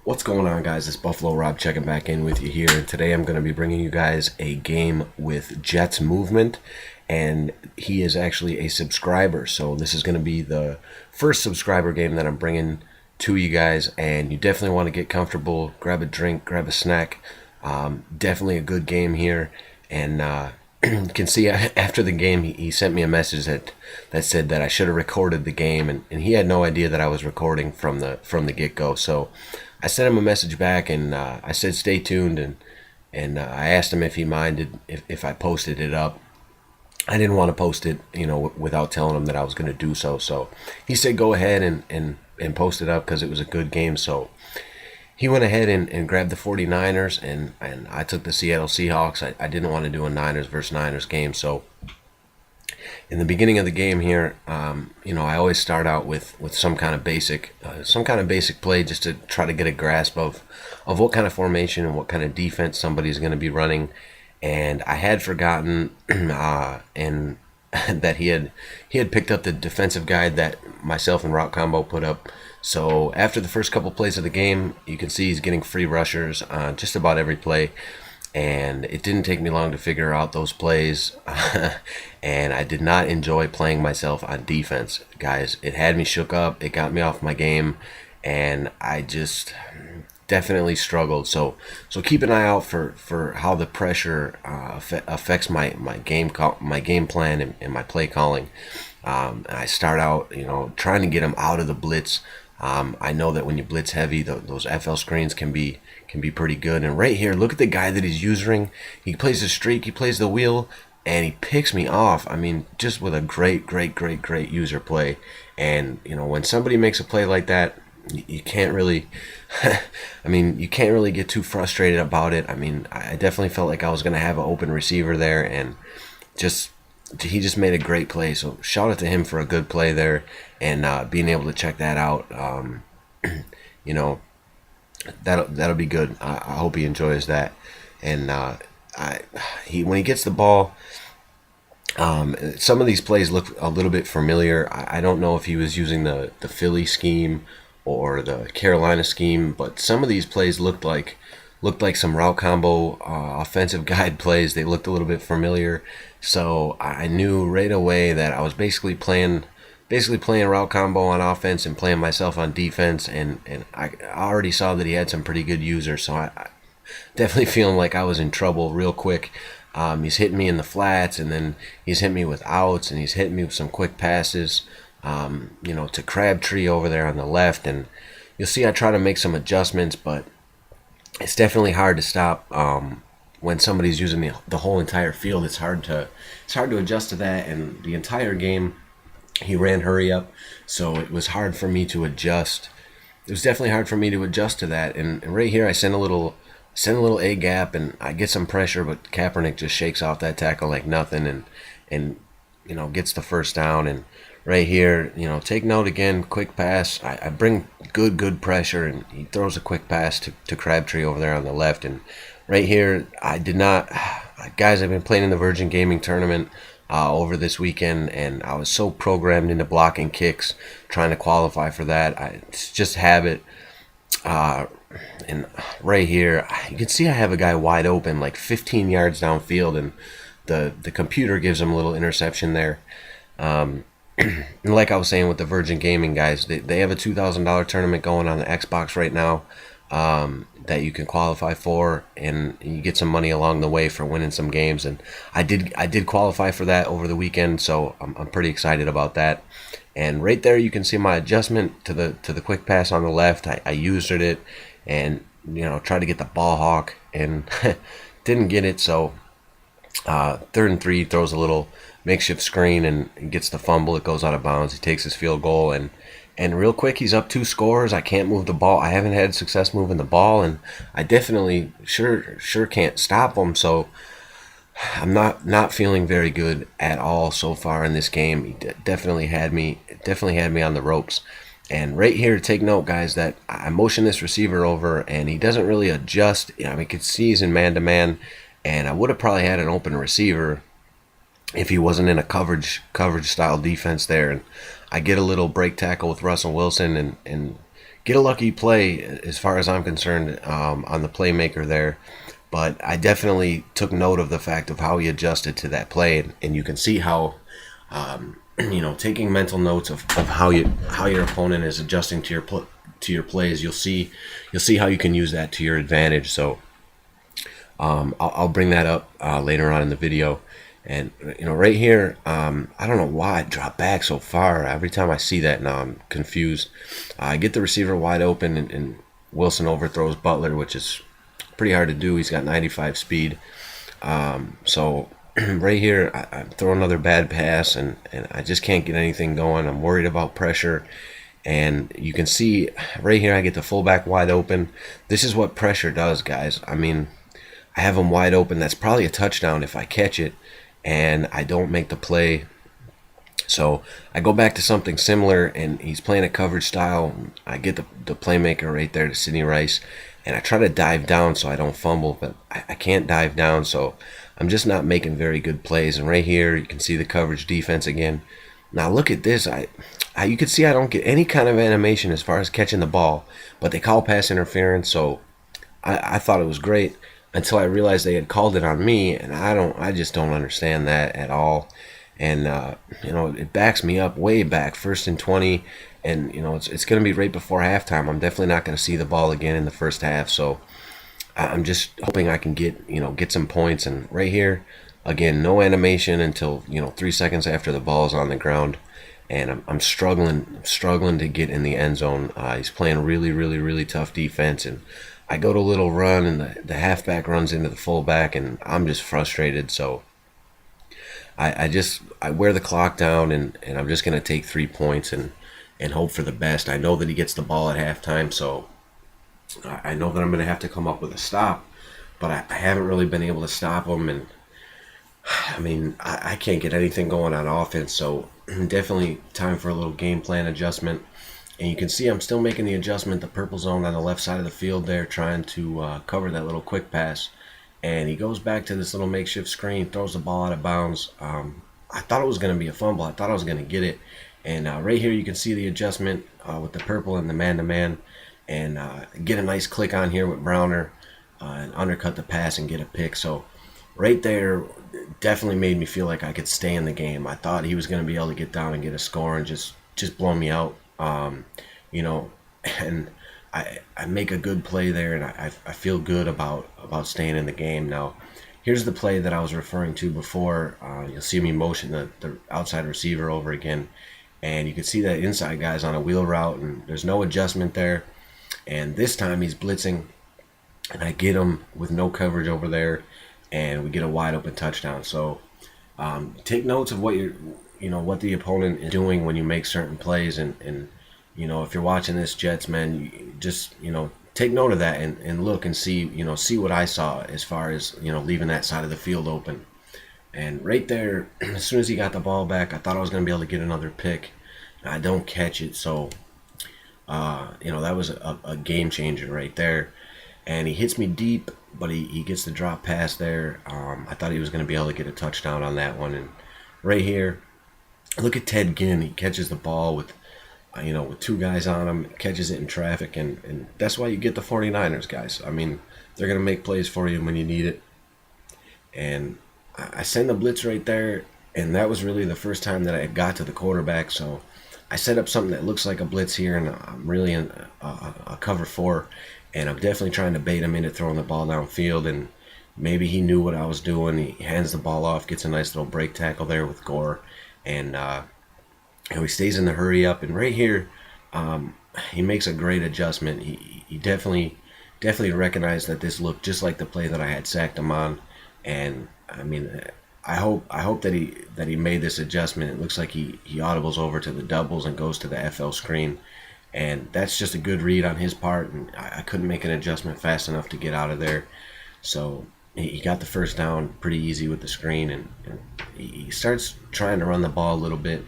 What's going on, guys? It's Buffalo Rob checking back in with you here. And today I'm going to be bringing you guys a game with Jets Movement. And he is actually a subscriber. So this is going to be the first subscriber game that I'm bringing to you guys. And you definitely want to get comfortable, grab a drink, grab a snack. Definitely a good game here. And you can see after the game, he sent me a message that said that I should have recorded the game. And he had no idea that I was recording from the get-go. So I sent him a message back, and I said stay tuned, and I asked him if he minded if I posted it up. I didn't want to post it, without telling him that I was going to do so. So he said go ahead and post it up because it was a good game. So he went ahead and grabbed the 49ers, and I took the Seattle Seahawks. I didn't want to do a Niners versus Niners game, so in the beginning of the game here, I always start out with some kind of basic play just to try to get a grasp of what kind of formation and what kind of defense somebody's going to be running. And I had forgotten and that he had picked up the defensive guide that myself and Route Combo put up. So after the first couple plays of the game, you can see he's getting free rushers on just about every play, and it didn't take me long to figure out those plays. And I did not enjoy playing myself on defense, guys. It had me shook up. It got me off my game, and I just definitely struggled. So keep an eye out for how the pressure affects my game plan and my play calling. I start out, trying to get him out of the blitz. I know that when you blitz heavy, those FL screens can be pretty good. And right here, look at the guy that he's using. He plays the streak, he plays the wheel, and he picks me off. I mean, just with a great user play. And when somebody makes a play like that, you can't really, you can't really get too frustrated about it. I mean, I definitely felt like I was gonna have an open receiver there, and just he just made a great play. So shout out to him for a good play there, and being able to check that out. You know, that'll be good. I hope he enjoys that. And when he gets the ball, some of these plays look a little bit familiar. I don't know if he was using the Philly scheme or the Carolina scheme, but some of these plays looked like some route combo offensive guide plays. They looked a little bit familiar, so I knew right away that I was basically playing route combo on offense and playing myself on defense, and I already saw that he had some pretty good users, so I definitely feeling like I was in trouble real quick. He's hitting me in the flats, and then he's hitting me with outs, and he's hitting me with some quick passes, to Crabtree over there on the left. And you'll see I try to make some adjustments, but it's definitely hard to stop when somebody's using the whole entire field. It's hard to adjust to that, and the entire game he ran hurry up, so it was hard for me to adjust. It was definitely hard for me to adjust to that. And right here, I send a little A gap, and I get some pressure, but Kaepernick just shakes off that tackle like nothing, and gets the first down. And right here, take note again, quick pass. I bring good pressure, and he throws a quick pass to Crabtree over there on the left. And right here, I did not, guys. I've been playing in the Virgin Gaming tournament over this weekend, and I was so programmed into blocking kicks, trying to qualify for that. It's just habit. And right here, you can see I have a guy wide open, like 15 yards downfield, and the computer gives him a little interception there. And like I was saying with the Virgin Gaming guys, they have a $2,000 tournament going on the Xbox right now, that you can qualify for, and you get some money along the way for winning some games. And I did qualify for that over the weekend, so I'm pretty excited about that. And right there, you can see my adjustment to the quick pass on the left. I used it, and tried to get the ball hawk, and didn't get it. So 3rd and 3, throws a little makeshift screen and gets the fumble. It goes out of bounds. He takes his field goal, and real quick, he's up 2 scores. I can't move the ball. I haven't had success moving the ball, and I definitely sure can't stop him. So I'm not feeling very good at all so far in this game. He definitely had me on the ropes. And right here, take note, guys, that I motion this receiver over, and he doesn't really adjust. You could see he's in man-to-man, and I would have probably had an open receiver if he wasn't in a coverage style defense there. And I get a little break tackle with Russell Wilson, and get a lucky play as far as I'm concerned on the playmaker there. But I definitely took note of the fact of how he adjusted to that play, and you can see how, taking mental notes of how your opponent is adjusting to your plays. You'll see how you can use that to your advantage. So I'll bring that up later on in the video. And right here, I don't know why it dropped back so far. Every time I see that, now I'm confused. I get the receiver wide open, and Wilson overthrows Butler, which is pretty hard to do. He's got 95 speed. So right here, I throw another bad pass, and I just can't get anything going. I'm worried about pressure. And you can see right here, I get the fullback wide open. This is what pressure does, guys. I mean, I have him wide open. That's probably a touchdown if I catch it, and I don't make the play. So I go back to something similar, and he's playing a coverage style. I get the playmaker right there to Sidney Rice, and I try to dive down so I don't fumble, but I can't dive down, so I'm just not making very good plays. And right here, you can see the coverage defense again. Now look at this. You can see I don't get any kind of animation as far as catching the ball, but they call pass interference, so I thought it was great until I realized they had called it on me, and I just don't understand that at all. And it backs me up way back, 1st and 20, and it's going to be right before halftime. I'm definitely not going to see the ball again in the first half, so I'm just hoping I can get some points. And right here, again, no animation until 3 seconds after the ball is on the ground, and I'm struggling to get in the end zone. He's playing really, really, really tough defense, and I go to a little run, and the halfback runs into the fullback, and I'm just frustrated. So I wear the clock down, and I'm just going to take 3 points and hope for the best. I know that he gets the ball at halftime, so I know that I'm going to have to come up with a stop, but I haven't really been able to stop him. And I mean, I can't get anything going on offense, so definitely time for a little game plan adjustment. And you can see I'm still making the adjustment, the purple zone on the left side of the field there, trying to cover that little quick pass. And he goes back to this little makeshift screen, throws the ball out of bounds. I thought it was going to be a fumble. I thought I was going to get it. And right here you can see the adjustment with the purple and the man-to-man. And get a nice click on here with Browner and undercut the pass and get a pick. So right there definitely made me feel like I could stay in the game. I thought he was going to be able to get down and get a score and just blow me out. And I make a good play there, and I feel good about staying in the game. Now, here's the play that I was referring to before. You'll see me motion the outside receiver over again, and you can see that inside guy's on a wheel route, and there's no adjustment there. And this time he's blitzing, and I get him with no coverage over there, and we get a wide open touchdown. So take notes of what what the opponent is doing when you make certain plays, and if you're watching this, Jets, man, you just take note of that and look and see see what I saw as far as leaving that side of the field open. And right there, as soon as he got the ball back, I thought I was going to be able to get another pick. I don't catch it, so that was a game changer right there. And he hits me deep, but he gets the drop pass there. I thought he was going to be able to get a touchdown on that one. And right here, look at Ted Ginn. He catches the ball with 2 guys on him, catches it in traffic, and that's why you get the 49ers, guys. I mean, they're going to make plays for you when you need it. And I send the blitz right there, and that was really the first time that I got to the quarterback. So I set up something that looks like a blitz here, and I'm really in a cover 4, and I'm definitely trying to bait him into throwing the ball downfield. And maybe he knew what I was doing. He hands the ball off, gets a nice little break tackle there with Gore, and he stays in the hurry up. And right here, he makes a great adjustment. He definitely recognized that this looked just like the play that I had sacked him on. And I mean, I hope that he made this adjustment. It looks like he audibles over to the doubles and goes to the FL screen, and that's just a good read on his part. And I couldn't make an adjustment fast enough to get out of there, so he got the first down pretty easy with the screen. And he starts trying to run the ball a little bit,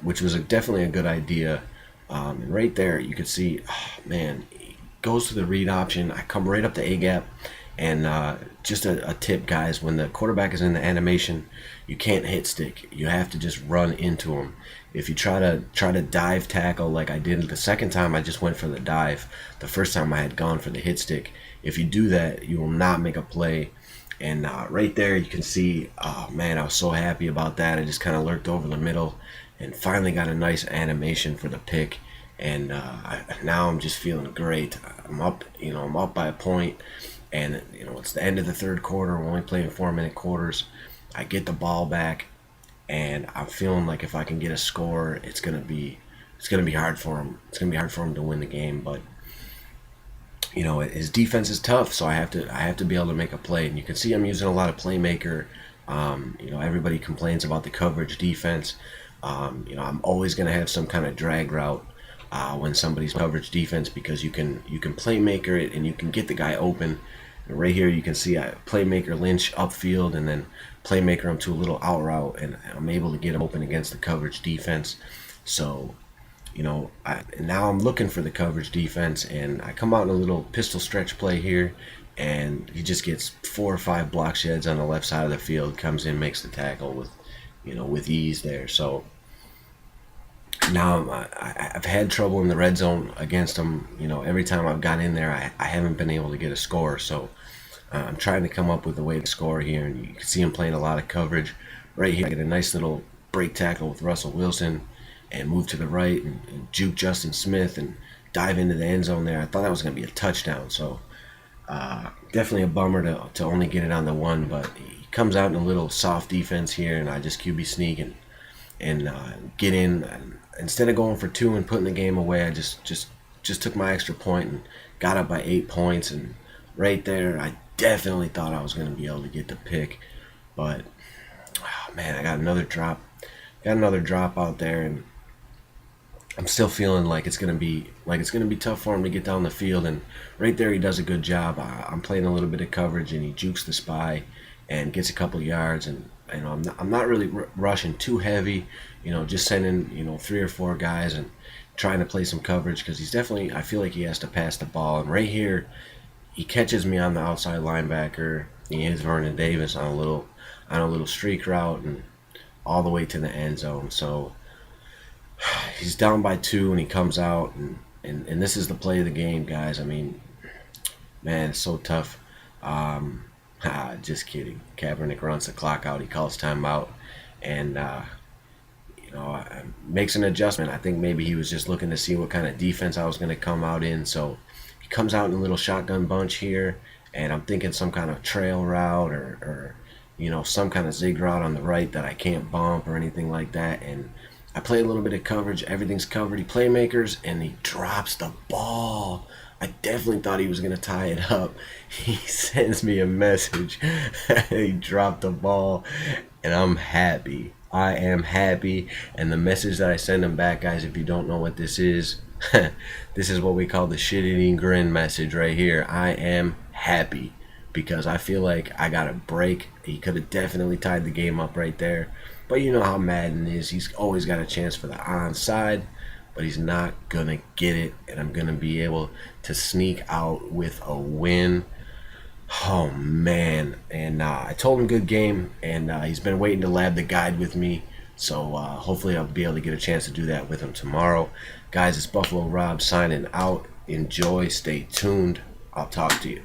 which was definitely a good idea. And right there, you could see, man, he goes to the read option. I come right up to A-gap, And just a tip, guys, when the quarterback is in the animation, you can't hit stick. You have to just run into him. If you try to dive tackle like I did the second time, I just went for the dive. The first time I had gone for the hit stick. If you do that, you will not make a play. And right there, you can see, oh man, I was so happy about that. I just kind of lurked over the middle and finally got a nice animation for the pick. And now I'm just feeling great. I'm up, I'm up by a point, and it's the end of the third quarter. We're only playing 4-minute quarters. I get the ball back, and I'm feeling like if I can get a score, it's gonna be hard for him. It's gonna be hard for him to win the game, but his defense is tough, so I have to be able to make a play. And you can see I'm using a lot of playmaker. Everybody complains about the coverage defense. I'm always going to have some kind of drag route when somebody's coverage defense, because you can playmaker it and you can get the guy open. And right here you can see I playmaker Lynch upfield, and then playmaker him to a little out route, and I'm able to get him open against the coverage defense. So and now I'm looking for the coverage defense, and I come out in a little pistol stretch play here, and he just gets 4 or 5 block sheds on the left side of the field, comes in, makes the tackle with ease there. So now I've had trouble in the red zone against him. Every time I've got in there, I haven't been able to get a score. So I'm trying to come up with a way to score here, and you can see him playing a lot of coverage. Right here, I get a nice little break tackle with Russell Wilson, and move to the right and juke Justin Smith and dive into the end zone there. I thought that was going to be a touchdown. So definitely a bummer to only get it on the one, but he comes out in a little soft defense here, and I just QB sneak and get in. And instead of going for 2 and putting the game away, I just took my extra point and got up by 8 points. And right there, I definitely thought I was going to be able to get the pick, but man, I got another drop. Got another drop out there, and I'm still feeling like it's gonna be tough for him to get down the field. And right there, he does a good job. I'm playing a little bit of coverage, and he jukes the spy and gets a couple yards. And I'm not really rushing too heavy. Just sending 3 or 4 guys and trying to play some coverage, because he's definitely, I feel like he has to pass the ball. And right here, he catches me on the outside linebacker. He hits Vernon Davis on a little streak route and all the way to the end zone. So he's down by 2, and he comes out, and this is the play of the game, guys. I mean, man, it's so tough. Just kidding. Kaepernick runs the clock out. He calls timeout, and makes an adjustment. I think maybe he was just looking to see what kind of defense I was going to come out in. So he comes out in a little shotgun bunch here, and I'm thinking some kind of trail route or some kind of zig route on the right that I can't bump or anything like that. And I play a little bit of coverage. Everything's covered. He playmakers, and he drops the ball. I definitely thought he was going to tie it up. He sends me a message. He dropped the ball, and I'm happy. I am happy. And the message that I send him back, guys, if you don't know what this is, this is what we call the shit-eating grin message right here. I am happy, because I feel like I got a break. He could have definitely tied the game up right there. But you know how Madden is. He's always got a chance for the onside, but he's not going to get it, and I'm going to be able to sneak out with a win. Oh, man. And I told him good game, and he's been waiting to lab the guide with me, so hopefully I'll be able to get a chance to do that with him tomorrow. Guys, it's Buffalo Rob signing out. Enjoy. Stay tuned. I'll talk to you.